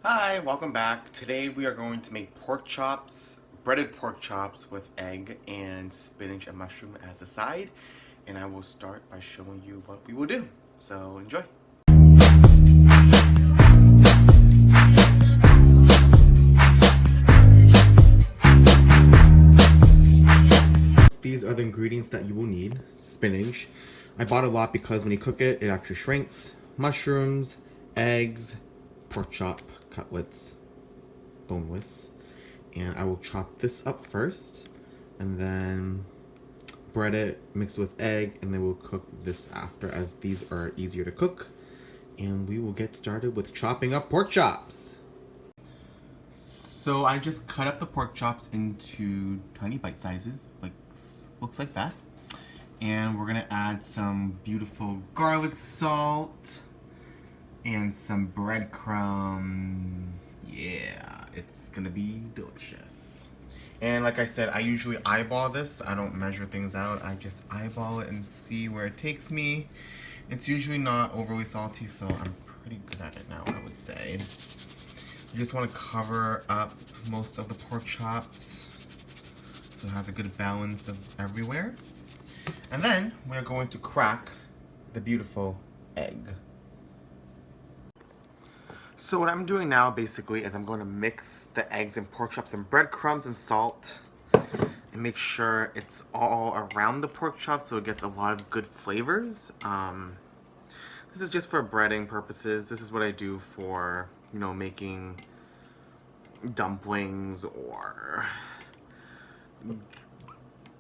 Hi, welcome back. Today we are going to make pork chops, breaded pork chops with egg and spinach and mushroom as a side. And I will start by showing you what we will do. So enjoy. These are the ingredients that you will need. Spinach. I bought a lot because when you cook it, it actually shrinks. Mushrooms, eggs, pork chop, cutlets, boneless. And I will chop this up first and then bread it, mix it with egg, and then we'll cook this after, as these are easier to cook. And we will get started with chopping up pork chops. So I just cut up the pork chops into tiny bite sizes, looks like that. And we're gonna add some beautiful garlic salt and some breadcrumbs. Yeah, it's gonna be delicious. And like I said, I usually eyeball this. I don't measure things out. I just eyeball it and see where it takes me. It's usually not overly salty, so I'm pretty good at it now, I would say. You just want to cover up most of the pork chops so it has a good balance of everywhere. And then we're going to crack the beautiful egg. So what I'm doing now basically is I'm going to mix the eggs and pork chops and breadcrumbs and salt and make sure it's all around the pork chops so it gets a lot of good flavors. This is just for breading purposes. This is what I do for, making dumplings or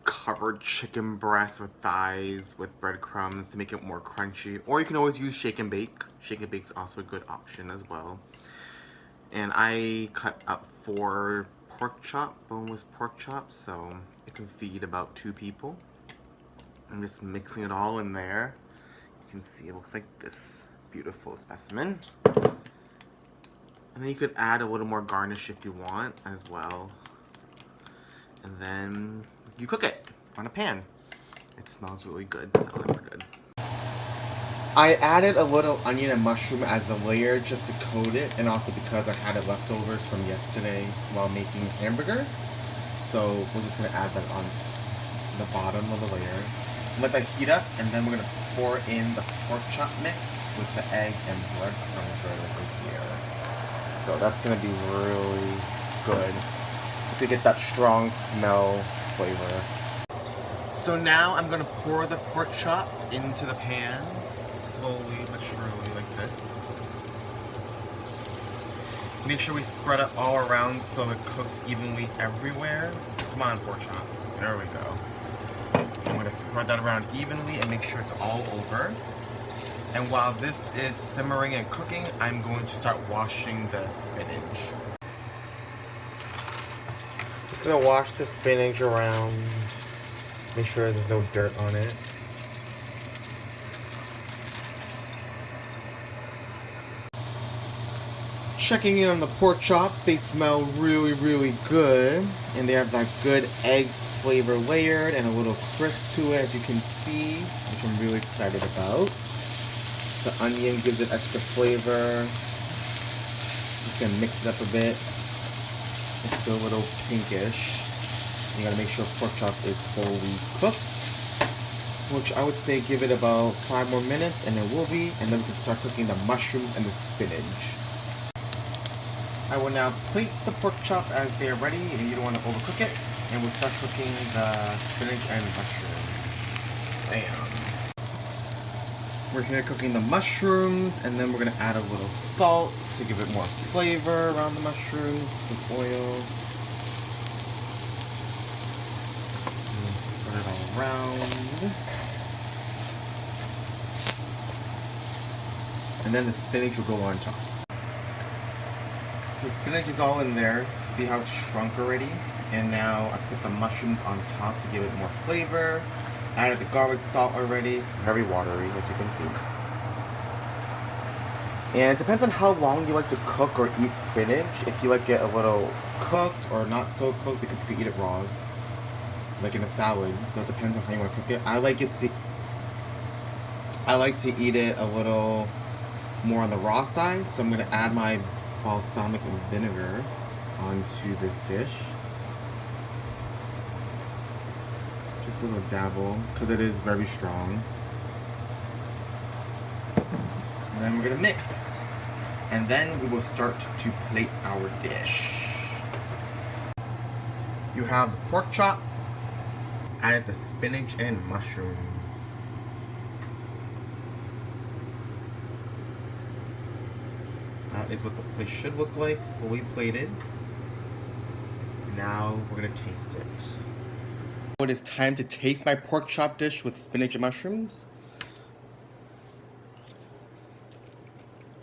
covered chicken breasts or thighs with breadcrumbs to make it more crunchy. Or you can always use shake and bake. Shake and bake is also a good option as well. And I cut up 4 boneless pork chops, so it can feed about 2 people. I'm just mixing it all in there. You can see it looks like this beautiful specimen. And then you could add a little more garnish if you want as well. And then you cook it on a pan. It smells really good, so that's good. I added a little onion and mushroom as a layer just to coat it, and also because I had it leftovers from yesterday while making hamburger. So we're just gonna add that on the bottom of the layer. Let that heat up, and then we're gonna pour in the pork chop mix with the egg and breadcrumbs right over here. So that's gonna be really good. So you get that strong smell flavor. So now I'm gonna pour the pork chop into the pan, slowly but surely like this. Make sure we spread it all around so it cooks evenly everywhere. Come on, pork chop. There we go. I'm gonna spread that around evenly and make sure it's all over. And while this is simmering and cooking, I'm going to start washing the spinach. Just gonna wash the spinach around. Make sure there's no dirt on it. Checking in on the pork chops, they smell really, really good. And they have that good egg flavor layered and a little crisp to it, as you can see, which I'm really excited about. The onion gives it extra flavor. Just gonna mix it up a bit. It's still a little pinkish. You gotta make sure pork chop is fully cooked, which I would say give it about 5 more minutes and it will be, and then we can start cooking the mushrooms and the spinach. I will now plate the pork chop as they are ready, and you don't want to overcook it, and we'll start cooking the spinach and mushrooms. Bam. We're here cooking the mushrooms, and then we're going to add a little salt to give it more flavor around the mushrooms with oil. And spread it all around. And then the spinach will go on top. So spinach is all in there. See how it's shrunk already? And now I put the mushrooms on top to give it more flavor. Added the garlic salt already. Very watery, as you can see. And it depends on how long you like to cook or eat spinach. If you like it a little cooked or not so cooked, because you could eat it raw, like in a salad. So it depends on how you want to cook it. I like to eat it a little more on the raw side, so I'm going to add my balsamic vinegar onto this dish. Just a little dabble, because it is very strong. And then we're gonna mix. And then we will start to plate our dish. You have the pork chop, added the spinach and mushrooms. That is what the plate should look like, fully plated. Now we're gonna taste it. It is time to taste my pork chop dish with spinach and mushrooms.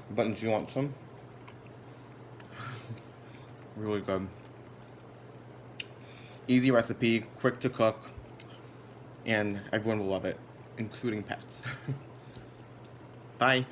Buttons, do you want some? Really good. Easy recipe, quick to cook, and everyone will love it, including pets. Bye.